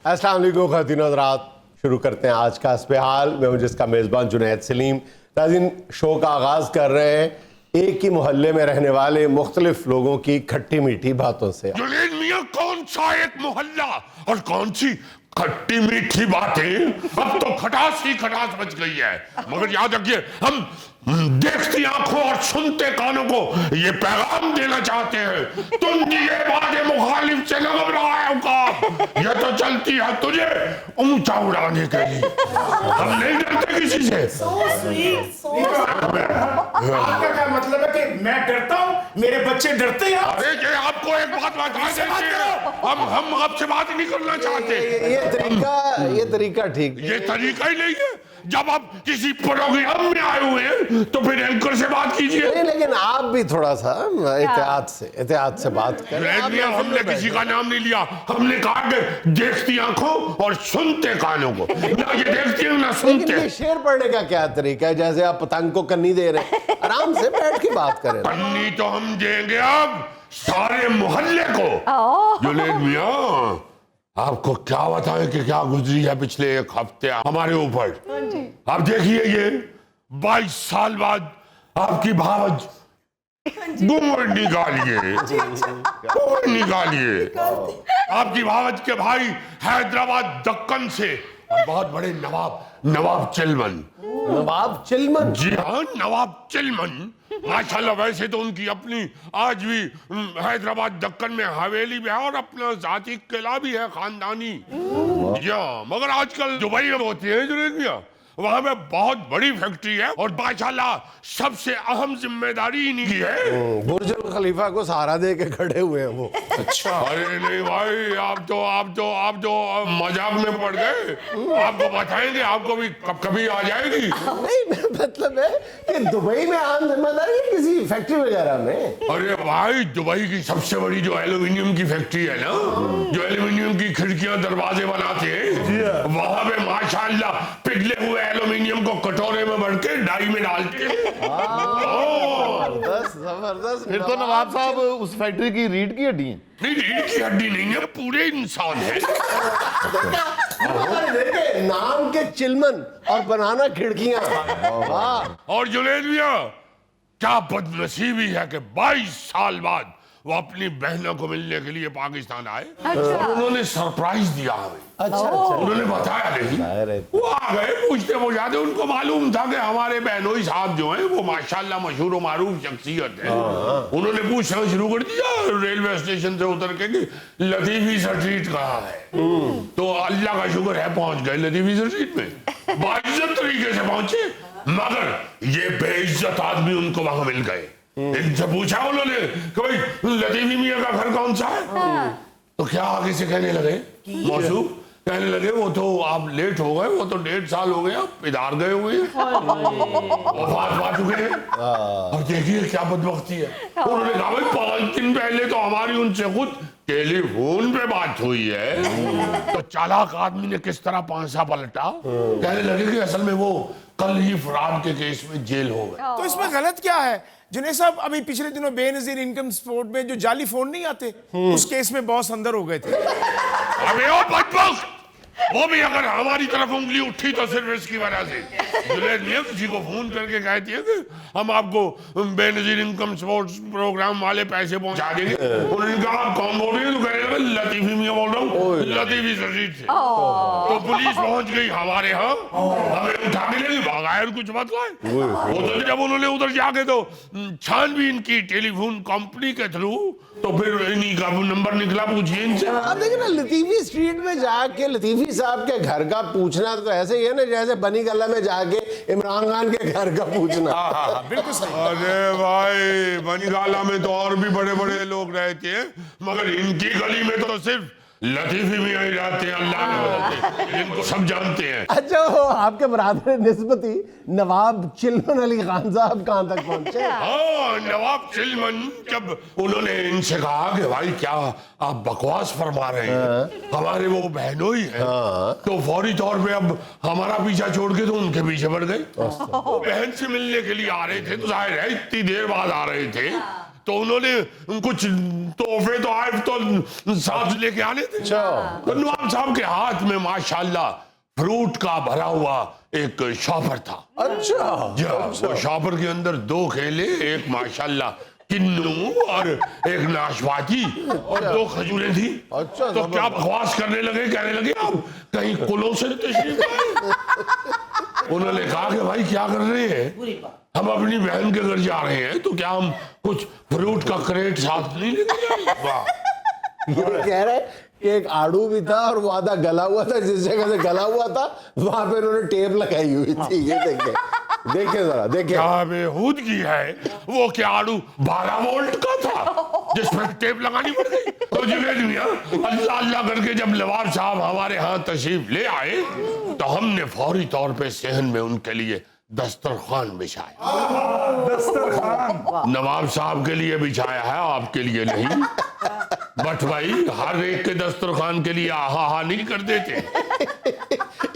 अस्सलाम वालेकुम ख़वातीन और हज़रात, शुरू करते हैं आज का हस्बे-हाल। मैं हूं जिसका मेज़बान जुनैद सलीम। नाज़रीन, शो का आगाज़ कर रहे हैं एक ही मोहल्ले में रहने वाले मुख्तलिफ लोगों की खट्टी मीठी बातों से। जुनैद मियां, कौन सा एक मोहल्ला और कौन सी खट्टी मीठी बातें। अब तो खटास ही खटास बच गई है। मगर याद रखिए, हम देखती आंखों और सुनते कानों को ये पैगाम देना चाहते हैं, तुम दिए वादे मुखालिफ से न घबराए औकात, ये तो चलती है तुझे ऊंचा उड़ाने के लिए। हम नहीं डरते किसी से। आपका क्या मतलब है कि मैं डरता हूँ, मेरे बच्चे डरते हैं? अरे ये आपको एक बात बता देते हैं, हम आपसे बात नहीं करना चाहते। ये तरीका ठीक ये तरीका ही नहीं है। जब आप किसी प्रोग्राम में आए हुए हैं तो फिर एंकर से बात कीजिए। नहीं, लेकिन आप भी थोड़ा सा एहतियात से बात करें। हमने किसी का नाम नहीं लिया, हमने कहा कि देखती आंखों और सुनते कानों को। ना ये देखती है ना सुनते। लेकिन शेर पढ़ने का क्या तरीका है? जैसे आप पतंग को कन्नी दे रहे हैं, आराम से बैठ के बात करें। कन्नी तो हम देंगे अब सारे मोहल्ले को। जुनैद मियां, आपको क्या बताएं कि क्या गुजरी है पिछले एक हफ्ते हमारे ऊपर। आप देखिए, ये 22 साल बाद आपकी भावज घूंघट निकालिए, घूंघट निकालिए। आपकी भावज के भाई हैदराबाद दक्कन से और बहुत बड़े नवाब चिलमन। नवाब चिलमन? जी हाँ, नवाब चिलमन। माशाल्लाह, वैसे तो उनकी अपनी आज भी हैदराबाद दक्कन में हवेली भी है और अपना जाती किला भी है, खानदानी। मगर आजकल दुबई में होती है जुनैद मियां, वहां पे बहुत बड़ी फैक्ट्री है और माशाल्लाह सबसे अहम जिम्मेदारी इन्हीं की है। बुर्ज अल खलीफा को सहारा दे के खड़े हुए हैं वो। अच्छा, अरे नहीं भाई, आप तो मजाक में पड़ गए। आपको बताएंगे, आपको भी कभी आ जाएगी। नहीं, मतलब है कि दुबई में आम जिम्मेदारी है किसी फैक्ट्री वगैरह में। अरे भाई, दुबई की सबसे बड़ी जो एल्यूमिनियम की फैक्ट्री है ना, जो एल्यूमिनियम की खिड़कियां दरवाजे बनाते हैं, वहां पे माशाल्लाह पिघले हुए एल्यूमिनियम को कटोरे में भर के डाई में डालते हैं। जबरदस्त। फिर तो नवाब साहब उस फैक्ट्री की रीढ़ की हड्डी है। नहीं, रीढ़ की हड्डी नहीं है, पूरे इंसान है। देखे नाम के चिलमन और बनाना खिड़कियां। और जुनैद मियां, क्या बदनसीबी है कि 22 साल बाद वो अपनी बहनों को मिलने के लिए पाकिस्तान आए। और उन्होंने सरप्राइज दिया हमें। अच्छा। उन्होंने बताया नहीं, वो आ गए पूछते बुझाते। उनको मालूम था कि हमारे बहनोई साहब जो हैं वो माशाल्लाह मशहूर व मारूफ शख्सियत है। उन्होंने पूछना शुरू कर दिया रेलवे स्टेशन से उतर के कि लतीफी स्ट्रीट कहाँ है। तो अल्लाह का शुक्र है पहुंच गए लतीफी स्ट्रीट में, बाइज्जत तरीके से पहुंचे। मगर ये बेइज्जत आदमी उनको वहां मिल गए। इनसे पूछा उन्होंने कि भाई लतीफी मियां का घर कौन सा है। तो क्या आगे से कहने लगे, मौसूफ कहने लगे, वो तो आप लेट हो गए, वो तो 1.5 साल हो गए आप इधर गए हुए हैं, वफात पा चुके हैं। और देखिए क्या बदबख्ती है। उन्होंने कहा भाई 5 दिन पहले तो हमारी उनसे खुद टेलीफोन पे बात हुई है। तो चालाक आदमी ने किस तरह पांसा पलटा, कहने लगे कि असल में वो कल ही फ्रॉड के केस में जेल हो गए। तो इसमें गलत क्या है जुनैद साहब? अभी पिछले दिनों बेनजीर इनकम सपोर्ट में जो जाली फोन नहीं आते, उस केस में बॉस अंदर हो गए थे। अबे ओ बदबख्त, वो भी अगर हमारी तरफ उंगली उठी तो सिर्फ इसकी वजह से। जुनैद मियां किसी को फोन करके कहती है कि हम आपको बेनजीर इनकम सपोर्ट प्रोग्राम वाले पैसे पहुंचा देंगे। उन्होंने कहा आप कौन बोल रहे हैं? तो कह रहे हैं लतीफी मियां बोल रहा हूँ, लतीफी स्ट्रीट से। तो पुलिस पहुंच गई हमारे यहाँ, हमें उठा के ले गई, भगाया, कुछ मत लाए। वो तो जब उन्होंने उधर जाके तो छानबीन की टेलीफोन कंपनी के थ्रू, तो फिर इन्हीं का नंबर निकला, पूछिए इनसे। अब देखिए ना, लतीफी स्ट्रीट में जाके लतीफी साहब के घर का पूछना तो ऐसे ही है ना जैसे बनी गला में जाके इमरान खान के घर का पूछना। बिल्कुल सही। अरे भाई, बनीगाला में तो और भी बड़े बड़े लोग रहते हैं, मगर इनकी गली में तो सिर्फ लतीफी मियां ही रहते हैं। अल्लाह के वजह से इनको सब जानते हैं। अच्छा, वो आपके बरादर निस्बती नवाब चिलमन अली खान साहब कहाँ तक पहुंचे? हाँ, नवाब चिलमन, जब उन्होंने इनसे कहा कि भाई क्या आप बकवास फरमा रहे हैं, हमारे वो बहनोई है, तो फौरी तौर पे अब हमारा पीछा छोड़ के तो उनके पीछे बढ़ गए। बहन से मिलने के लिए आ रहे थे, तो जाहिर है इतनी देर बाद आ रहे थे, तो उन्होंने कुछ तोहफे तो आए तो साथ लेके आने थे। तो नवाब साहब के हाथ में माशाल्लाह फ्रूट का भरा हुआ एक शॉपर था। अच्छा वो शॉपर के अंदर 2 केले, एक माशाल्लाह किन्नू और एक नाशपाती और 2 खजूरें थी। अच्छा, तो क्या बकवास करने लगे, कहने लगे आप कहीं कुलों से तशरीफ लाए। उन्होंने कहा कि भाई क्या कर रहे हैं, हम अपनी बहन के घर जा रहे हैं, तो क्या हम कुछ फ्रूट का क्रेट साथ नहीं लेके जाए? वाह, ये कह रहे हैं कि एक आड़ू भी था और वो आधा गला हुआ था, जिस जगह से गला हुआ था वहां पे उन्होंने टेप लगाई हुई थी। ये देखिए जरा देखिए, क्या बेहूदगी है। वो क्या आड़ू 12 वोल्ट का था जिस पर टेप लगानी पड़ गई। तो जुनेद मियां अल्लाह अल्लाह करके जब नवाब साहब हमारे यहाँ तशरीफ ले आए तो हमने फौरी तौर पे सेहन में उनके लिए दस्तरखान बिछाया। नवाब साहब के लिए बिछाया है, आपके लिए नहीं। बट भाई हर एक के दस्तरखान के लिए आहा हा नहीं कर देते।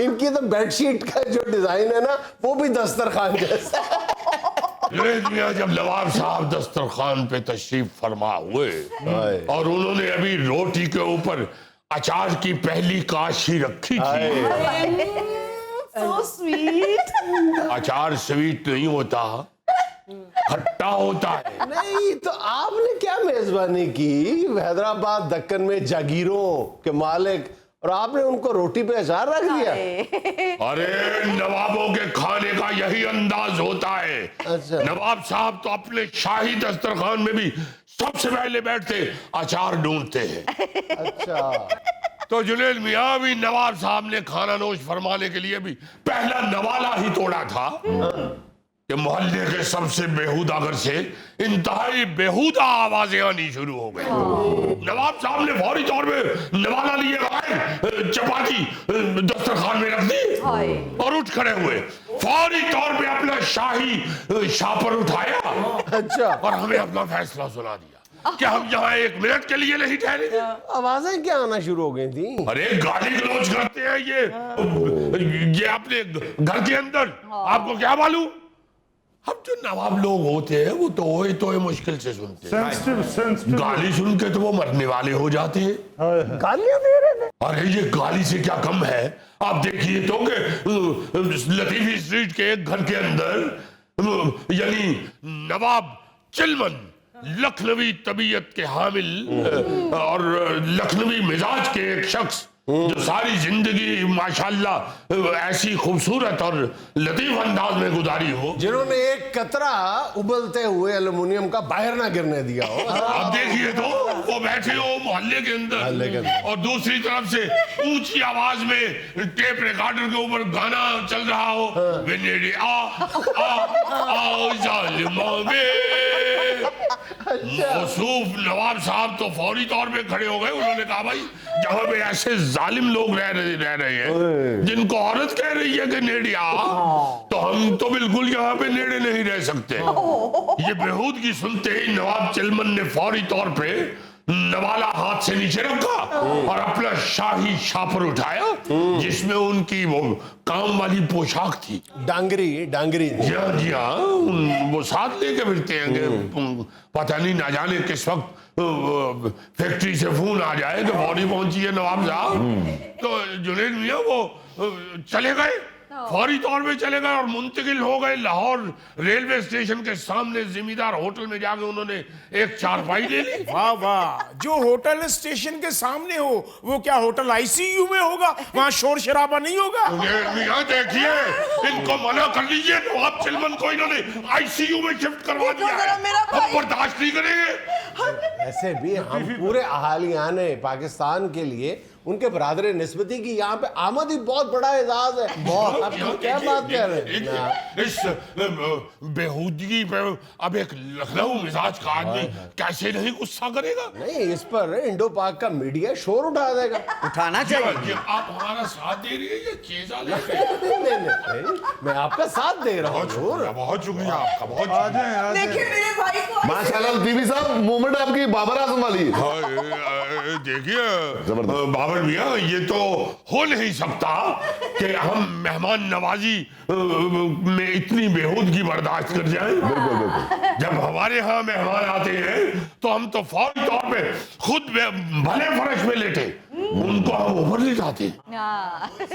इनकी तो बेडशीट का जो डिजाइन है ना वो भी दस्तरखान जैसा। जुनेद मियां जब नवाब साहब दस्तरखान पे तशरीफ फरमा हुए और उन्होंने अभी रोटी के ऊपर अचार की पहली काशी रखी थी। So sweet. अचार स्वीट नहीं होता, खट्टा होता है। नहीं तो आपने क्या मेजबानी की, हैदराबाद दक्कन में जागीरों के मालिक, और आपने उनको रोटी पे अचार रख दिया। अरे नवाबों के खाने का यही अंदाज होता है। अच्छा। नवाब साहब तो अपने शाही दस्तरखान में भी सबसे पहले बैठते अचार ढूंढते हैं। अच्छा, तो जुनेद मियां भी नवाब साहब ने खाना नोश फरमाने के लिए भी पहला नवाला ही तोड़ा था कि मोहल्ले के सबसे बेहुदा घर से इंतहाई बेहुदा आवाजें आनी शुरू हो गई। नवाब साहब ने फौरी तौर पे नवाला लिए चपाती दस्तरखान में रख दी और उठ खड़े हुए। फौरी तौर पे अपना शाही शापर उठाया। अच्छा, और हमें अपना फैसला सुना दिया कि हम यहाँ 1 मिनट के लिए नहीं ठहरे। आवाजें क्या आना शुरू हो गई थी? अरे गाली गलौज करते हैं ये अपने घर के अंदर, आपको क्या मालूम। हम जो नवाब लोग होते हैं वो तो ओए मुश्किल से सुनते हैं। गाली सुन के तो वो मरने वाले हो जाते हैं। गालियां दे रहे थे? अरे ये गाली से क्या कम है। आप देखिए तो कि लतीफी स्ट्रीट के एक घर के अंदर यानी नवाब चिलमन लखनवी तबीयत के हामिल और लखनवी मिजाज के एक शख्स जो सारी जिंदगी माशाल्लाह ऐसी खूबसूरत और लतीफ अंदाज में गुजारी हो, जिन्होंने एक कतरा उबलते हुए एल्युमिनियम का बाहर ना गिरने दिया हो। आप देखिए तो वो बैठे हो मोहल्ले के अंदर और दूसरी तरफ से ऊंची आवाज में टेप रिकॉर्डर के ऊपर गाना चल रहा हो, वेनेडी आ जालिमा वे। मौसूफ नवाब साहब तो फौरी तौर पे खड़े हो गए। उन्होंने कहा भाई जहां पे ऐसे जालिम लोग रह रहे हैं जिनको औरत कह रही है कि नेड़िया, तो हम तो बिल्कुल यहाँ पे नेड़े नहीं रह सकते। ये बेहूदगी सुनते ही नवाब चिलमन ने फौरी तौर पे नवाला हाथ से नीचे रखा और अपना शाही शापर उठाया जिसमें उनकी वो काम वाली पोशाक थी, डांगरी। जी हाँ, वो साथ लेके फिरते हैं कि पता नहीं ना जाने किस वक्त फैक्ट्री से फोन आ जाए कि बॉडी पहुंची है नवाब साहब। तो जुनेद मियां वो चले गए, फौरी तौर पे चले गए और मुंतकिल हो गए लाहौर रेलवे स्टेशन के सामने जिम्मेदार होटल में जाके उन्होंने एक चारपाई ले ली। वाह वाह, जो होटल स्टेशन के सामने हो वो क्या होटल आईसीयू में होगा? वहाँ शोर शराबा नहीं होगा? यहाँ देखिए, इनको मना कर लीजिए। नवाब चिलमन को इन्होंने आईसीयू में शिफ्ट करवा दिया है, हम बर्दाश्त नहीं करेंगे। ऐसे भी हम पूरे अहालियान पाकिस्तान के लिए उनके बरादर निस्बती की यहाँ पे आमद ही बहुत बड़ा एजाज है। बहुत। आप क्या बात कर रहे हैं? इस बेहूदगी पे अब एक लखनऊ मिजाज का आदमी कैसे नहीं गुस्सा करेगा? नहीं, इस पर इंडो पाक का मीडिया शोर उठा देगा। उठाना चाहिए। आप हमारा साथ दे रही है या चेजा ले रही है? नहीं, मैं आपका साथ दे रहा हूँ। बहुत शुक्रिया आपका, बहुत शुक्रिया। देखिए मेरे भाई को माशाल्लाह लतीफी साहब, मोमेंट आपकी बाबर आजम वाली है। देखिए बाबर मियाँ, ये तो हो नहीं सकता कि हम मेहमान नवाजी में इतनी बेहूदगी बर्दाश्त कर जाएं। जब हमारे यहाँ मेहमान आते हैं तो हम तो फौरी तौर पे खुद भले फर्श में लेटे उनको हम ऊपर ले जाते।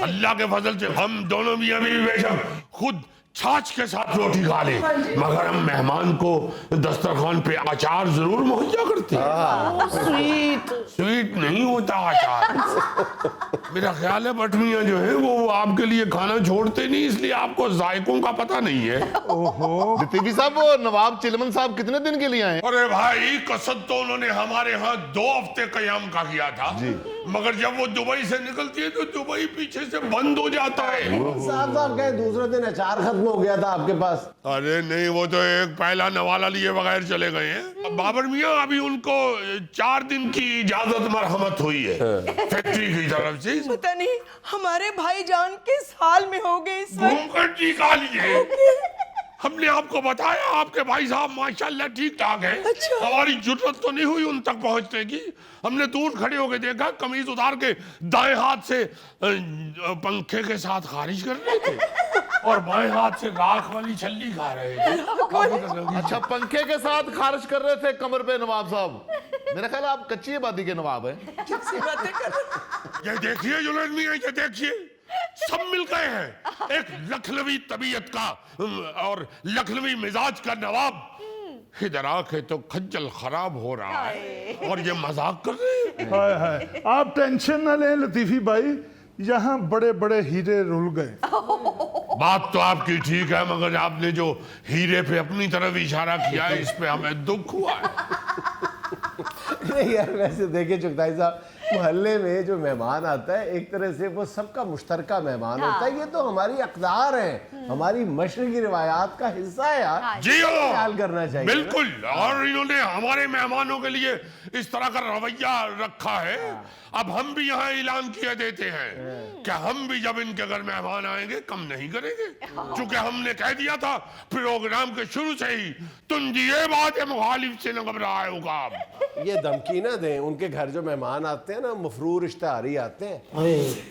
अल्लाह के फजल से हम दोनों मियाँ बीवी बेशक खुद छाछ के साथ रोटी खा ले, मगर हम मेहमान को दस्तरखान पे अचार जरूर मुहैया करते हैं। स्वीट स्वीट नहीं होता अचार। मेरा ख्याल है भट्ट मियाँ जो है वो आपके लिए खाना छोड़ते नहीं, इसलिए आपको जायकों का पता नहीं है। लतीफी साहब, वो नवाब चिलमन साहब कितने दिन के लिए आए? अरे भाई, कसद तो उन्होंने हमारे यहाँ 2 हफ्ते कयाम का किया था, मगर जब वो दुबई से निकलती है तो दुबई पीछे से बंद हो जाता है। साहब कहे दूसरे दिन अचार खत्म हो गया था आपके पास। अरे नहीं, वो तो एक पहला नवाला लिए बगैर चले गए हैं। बाबर मियाँ, अभी उनको 4 दिन की इजाजत मरहमत हुई है फैक्ट्री की तरफ से। पता नहीं हमारे भाईजान किस हाल में हो गए इस वक्त। घूंघट निकालिए। हमने आपको बताया आपके भाई साहब माशाल्लाह ठीक ठाक है। अच्छा। हमारी जरूरत तो नहीं हुई उन तक पहुंचने की। हमने दूर खड़े होकर देखा, कमीज उतार के दाएं हाथ से पंखे के साथ खारिज कर रहे थे और बाएं हाथ से राख वाली छल्ली खा रहे थे। अच्छा, पंखे के साथ खारिज कर रहे थे कमर पे नवाब साहब। मेरा ख्याल आप कच्ची आबादी के नवाब हैं। ये देखिए जुलैद मियां, ये देखिए, सब मिल गए हैं। एक लखनवी तबीयत का और लखनवी मिजाज का नवाब इधर आके तो खज्जल खराब हो रहा है और ये मजाक कर रहे हैं। हाय हाय, आप टेंशन ना लें लतीफी भाई, यहाँ बड़े बड़े हीरे रुल गए। बात तो आपकी ठीक है, मगर आपने जो हीरे पे अपनी तरफ इशारा किया है, इस पे हमें दुख हुआ है। नहीं यार, वैसे देखिए चुगताई साहब, मोहल्ले में जो मेहमान आता है एक तरह से वो सबका मुश्तरका मेहमान होता है। ये तो हमारी अक़दार है, हमारी मशरक़ी रिवायात का हिस्सा है यार। जी हाँ, ख्याल करना चाहिए। बिल्कुल। और इन्होंने हमारे मेहमानों के लिए इस तरह का रवैया रखा है। अब हम भी यहाँ ऐलान किए देते हैं कि हम भी जब इनके घर मेहमान आएंगे कम नहीं करेंगे, क्योंकि हमने कह दिया था प्रोग्राम के शुरू से ही, तुम ये बात है मुखालिफ से न घबराए होगा। आप ये धमकी ना दें, उनके घर जो मेहमान आते हैं ना मफरूर इश्तेहारी आते हैं,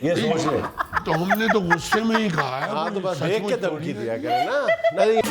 ये सोच लें। तो हमने तो गुस्से में ही कहा है। हाँ तो बस देख के धमकी दिया करें ना। नहीं